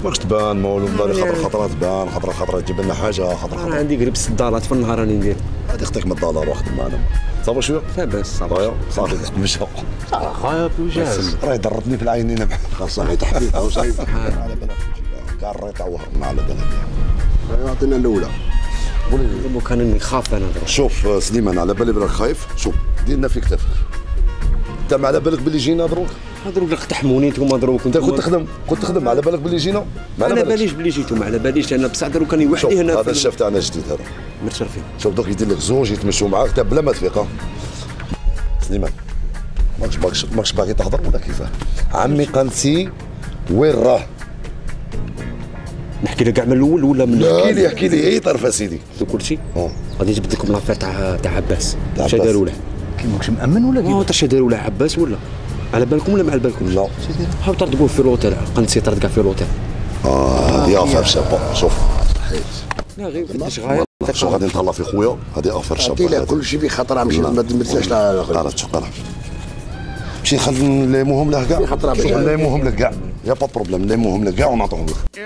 ماكش تبان ما والو، خاطر خطرات تبان، خطرات تجيب لنا حاجه، انا عندي قريب 6 دالات في النهار راني ندير. هذه اختك من الدولار واخد معنا صافي شويه لاباس صافي صافي مشى خايف وجاهز. راه يضربني في العينين خاصها غير تحديد او صايب على بالك كاع الراي تاع وهرنا على بالك يعطينا الاولى. كان نخاف انا. شوف سليمان على بالي بلاك خايف، شوف ديرنا في كتافك انت، ما على بالك باللي جينا دروك دروك اقتحموني نتوما دروك انت كنت تخدم على بالك باللي جينا؟ ما على باليش باللي جيتو، ما على باليش انا بصح دروك راني وحدي هنا. هذا الشاف تاعنا جديد هذا متشرفين. شوف دوك يدير لك زوج يتمشوا معاك حتى بلا ما تفيق. سليمان ماكش باغي تهضر ولا كيفاه؟ عمي قنتي وين راه؟ نحكي لك كاع من الاول ولا من احكي لي اي طرف اسيدي كلشي. غادي نجبد لكم لافير تاع عباس. اش داروا له؟ كي ماكش مأمن ولا كيف؟ اش داروا له عباس ولا على بالكم ولا ما على بالكم؟ لا حاول تردقوا في لوتيل، قنتي طرد كاع في لوتيل. هذه افير شابه. شوف لا غير كيفاش غاير شو غادي نتهلا في خويا، هذه افير شابه. لا كلشي في خطره، ماشي ما تمثلش لا شوف مشي نليموهم له كاع، نليموهم لك كاع، يا با بروبليم، نليموهم لك كاع ونعطوهم لك.